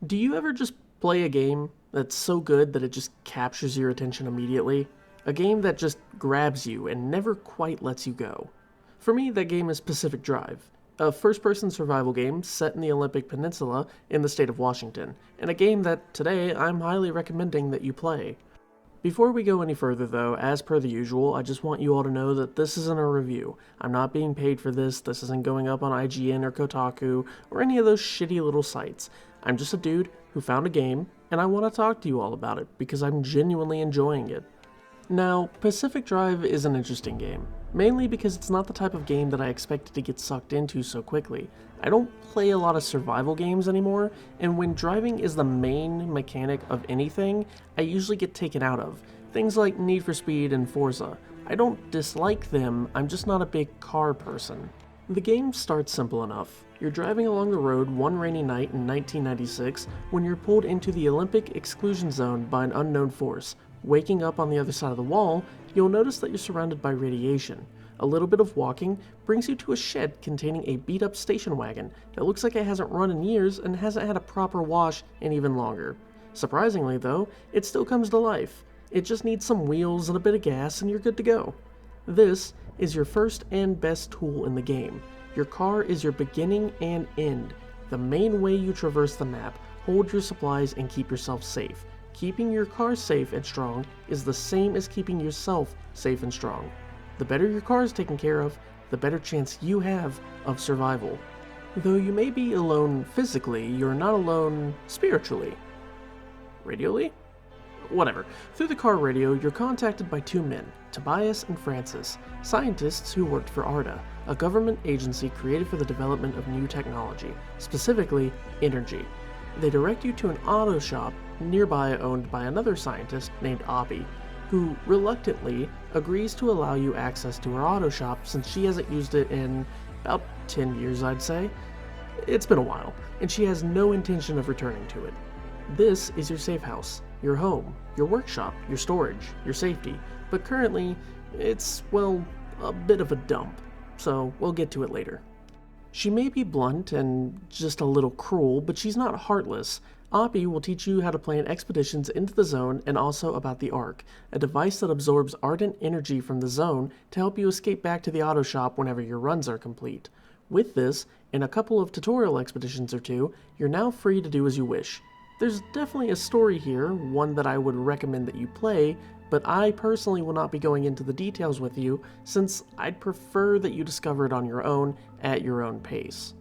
Do you ever just play a game that's so good that it just captures your attention immediately? A game that just grabs you and never quite lets you go? For me, that game is Pacific Drive, a first person survival game set in the Olympic Peninsula in the state of Washington, and a game that today I'm highly recommending that you play. Before we go any further, though, as per the usual, I just want you all to know that this isn't a review. I'm not being paid for this isn't going up on IGN or Kotaku or any of those shitty little sites. I'm just a dude who found a game, and I want to talk to you all about it because I'm genuinely enjoying it. Now, Pacific Drive is an interesting game, mainly because it's not the type of game that I expected to get sucked into so quickly. I don't play a lot of survival games anymore, and when driving is the main mechanic of anything, I usually get taken out of. Things like Need for Speed and Forza. I don't dislike them, I'm just not a big car person. The game starts simple enough. You're driving along the road one rainy night in 1996 when you're pulled into the Olympic exclusion zone by an unknown force. Waking up on the other side of the wall, you'll notice that you're surrounded by radiation. A little bit of walking brings you to a shed containing a beat-up station wagon that looks like it hasn't run in years and hasn't had a proper wash in even longer. Surprisingly though, it still comes to life. It just needs some wheels and a bit of gas and you're good to go. This is your first and best tool in the game. Your car is your beginning and end. The main way you traverse the map, hold your supplies, and keep yourself safe. Keeping your car safe and strong is the same as keeping yourself safe and strong. The better your car is taken care of, the better chance you have of survival. Though you may be alone physically, you're not alone spiritually. Radially? Whatever. Through the car radio, you're contacted by two men, Tobias and Francis, scientists who worked for ARDA, a government agency created for the development of new technology, specifically energy. They direct you to an auto shop nearby owned by another scientist named Oppie, who reluctantly agrees to allow you access to her auto shop since she hasn't used it in about 10 years, I'd say. It's been a while, and she has no intention of returning to it. This is your safe house, your home, your workshop, your storage, your safety, but currently, it's, well, a bit of a dump, so we'll get to it later. She may be blunt and just a little cruel, but she's not heartless. Oppie will teach you how to plan expeditions into the zone and also about the Ark, a device that absorbs ardent energy from the zone to help you escape back to the auto shop whenever your runs are complete. With this, and a couple of tutorial expeditions or two, you're now free to do as you wish. There's definitely a story here, one that I would recommend that you play, but I personally will not be going into the details with you since I'd prefer that you discover it on your own at your own pace.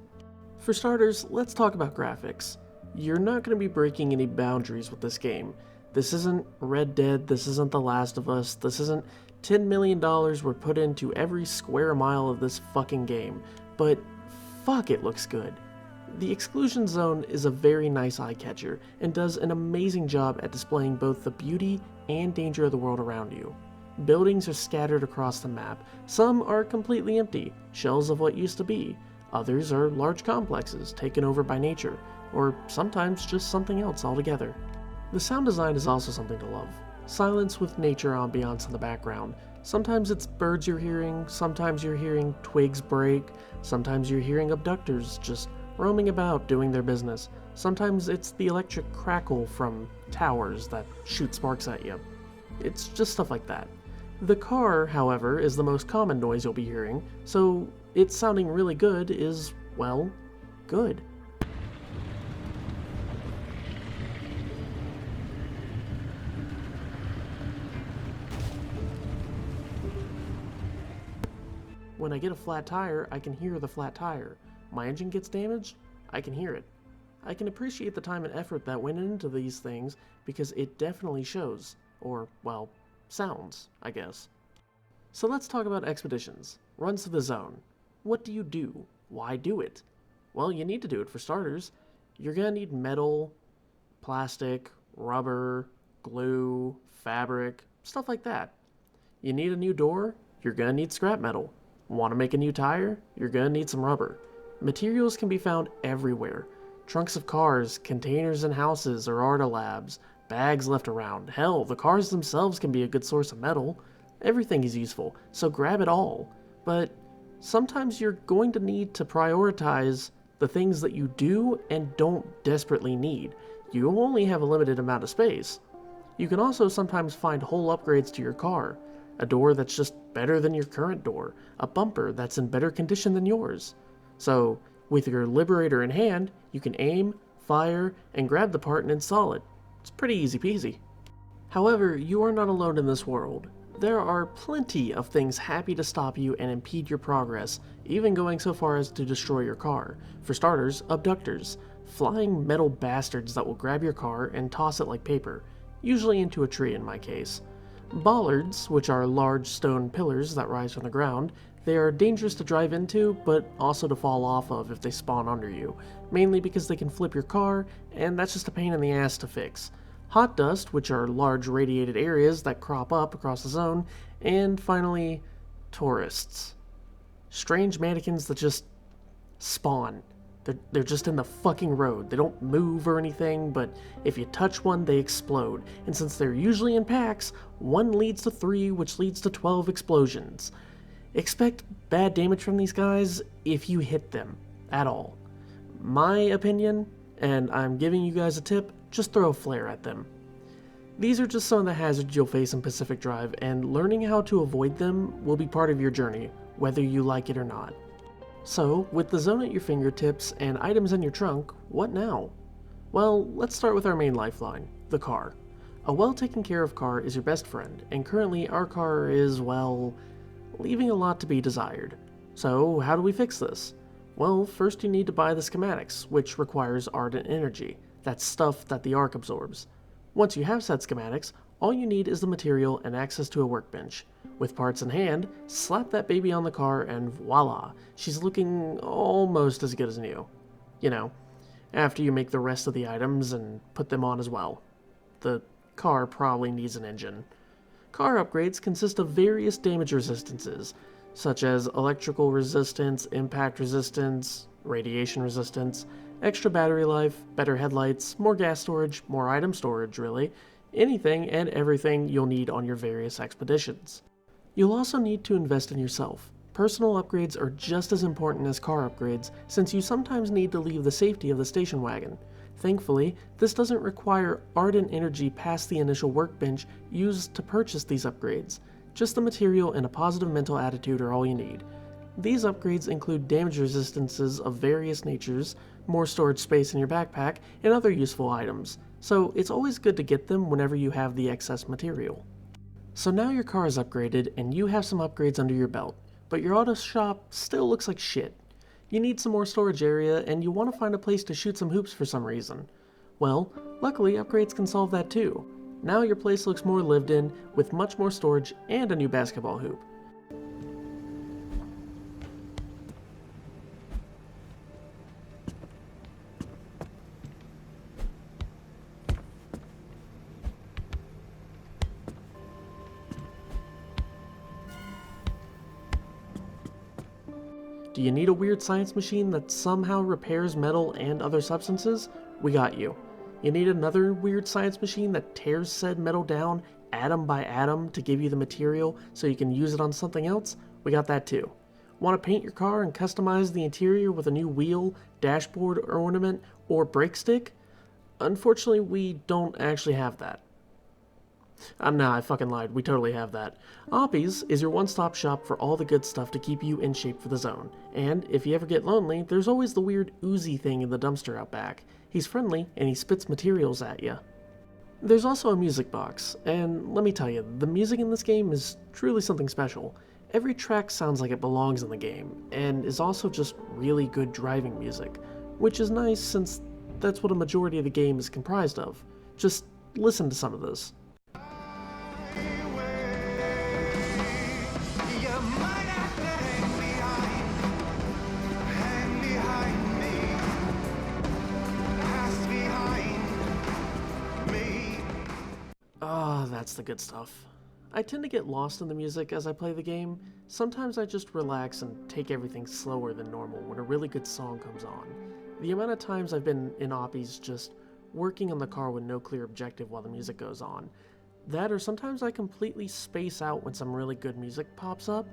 For starters, let's talk about graphics. You're not going to be breaking any boundaries with this game. This isn't Red Dead, this isn't The Last of Us, this isn't $10 million were put into every square mile of this fucking game, but fuck, it looks good. The Exclusion Zone is a very nice eye-catcher and does an amazing job at displaying both the beauty and danger of the world around you. Buildings are scattered across the map. Some are completely empty, shells of what used to be. Others are large complexes taken over by nature, or sometimes just something else altogether. The sound design is also something to love. Silence with nature ambiance in the background. Sometimes it's birds you're hearing, sometimes you're hearing twigs break, sometimes you're hearing abductors just roaming about doing their business. Sometimes it's the electric crackle from towers that shoot sparks at you. It's just stuff like that. The car, however, is the most common noise you'll be hearing, so it sounding really good is, well, good. When I get a flat tire, I can hear the flat tire. My engine gets damaged, I can hear it. I can appreciate the time and effort that went into these things because it definitely shows. Or, well, sounds, I guess. So let's talk about expeditions. Runs to the zone. What do you do? Why do it? Well, you need to do it for starters. You're gonna need metal, plastic, rubber, glue, fabric, stuff like that. You need a new door? You're gonna need scrap metal. Want to make a new tire? You're gonna need some rubber. Materials can be found everywhere. Trunks of cars, containers in houses or ARDA labs, bags left around. Hell, the cars themselves can be a good source of metal. Everything is useful, so grab it all. But sometimes you're going to need to prioritize the things that you do and don't desperately need. You only have a limited amount of space. You can also sometimes find whole upgrades to your car. A door that's just better than your current door. A bumper that's in better condition than yours. So, with your Liberator in hand, you can aim, fire, and grab the part and install it. It's pretty easy peasy. However, you are not alone in this world. There are plenty of things happy to stop you and impede your progress, even going so far as to destroy your car. For starters, abductors. Flying metal bastards that will grab your car and toss it like paper, usually into a tree in my case. Bollards, which are large stone pillars that rise from the ground. They are dangerous to drive into, but also to fall off of if they spawn under you, mainly because they can flip your car, and that's just a pain in the ass to fix. Hot dust, which are large radiated areas that crop up across the zone, and finally, tourists. Strange mannequins that just spawn. They're just in the fucking road. They don't move or anything, but if you touch one, they explode. And since they're usually in packs, 1 leads to 3, which leads to 12 explosions. Expect bad damage from these guys if you hit them at all. My opinion, and I'm giving you guys a tip, just throw a flare at them. These are just some of the hazards you'll face in Pacific Drive, and learning how to avoid them will be part of your journey, whether you like it or not. So, with the zone at your fingertips and items in your trunk, what now? Well, let's start with our main lifeline, the car. A well taken care of car is your best friend, and currently our car is, well, leaving a lot to be desired. So, how do we fix this? Well, first you need to buy the schematics, which requires ardent energy. That's stuff that the Ark absorbs. Once you have said schematics, all you need is the material and access to a workbench. With parts in hand, slap that baby on the car and voila, she's looking almost as good as new. You know, after you make the rest of the items and put them on as well. The car probably needs an engine. Car upgrades consist of various damage resistances, such as electrical resistance, impact resistance, radiation resistance, extra battery life, better headlights, more gas storage, more item storage really, anything and everything you'll need on your various expeditions. You'll also need to invest in yourself. Personal upgrades are just as important as car upgrades, since you sometimes need to leave the safety of the station wagon. Thankfully, this doesn't require ardent energy past the initial workbench used to purchase these upgrades. Just the material and a positive mental attitude are all you need. These upgrades include damage resistances of various natures, more storage space in your backpack, and other useful items, so it's always good to get them whenever you have the excess material. So now your car is upgraded and you have some upgrades under your belt, but your auto shop still looks like shit. You need some more storage area and you want to find a place to shoot some hoops for some reason. Well, luckily upgrades can solve that too. Now your place looks more lived in, with much more storage and a new basketball hoop. Do you need a weird science machine that somehow repairs metal and other substances? We got you. You need another weird science machine that tears said metal down atom by atom to give you the material so you can use it on something else? We got that too. Want to paint your car and customize the interior with a new wheel, dashboard ornament, or brake stick? Unfortunately, we don't actually have that. Nah, I fucking lied. We totally have that. Oppie's is your one-stop shop for all the good stuff to keep you in shape for the zone. And if you ever get lonely, there's always the weird oozy thing in the dumpster out back. He's friendly, and he spits materials at you. There's also a music box, and let me tell you, the music in this game is truly something special. Every track sounds like it belongs in the game, and is also just really good driving music, which is nice since that's what a majority of the game is comprised of. Just listen to some of this. That's the good stuff. I tend to get lost in the music as I play the game. Sometimes I just relax and take everything slower than normal when a really good song comes on. The amount of times I've been in Oppie's just working on the car with no clear objective while the music goes on. That, or sometimes I completely space out when some really good music pops up.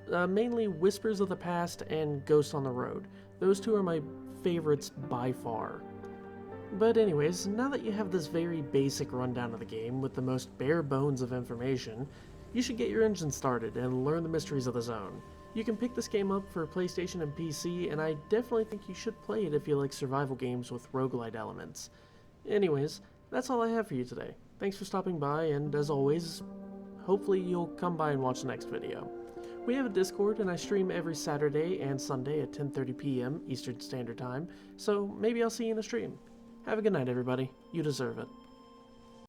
Mainly Whispers of the Past and Ghost on the Road. Those two are my favorites by far. But anyways, now that you have this very basic rundown of the game with the most bare bones of information, you should get your engine started and learn the mysteries of the zone. You can pick this game up for PlayStation and PC, and I definitely think you should play it if you like survival games with roguelite elements. Anyways, that's all I have for you today. Thanks for stopping by, and as always, hopefully you'll come by and watch the next video. We have a Discord, and I stream every Saturday and Sunday at 10:30 p.m. Eastern Standard Time, so maybe I'll see you in the stream. Have a good night, everybody. You deserve it.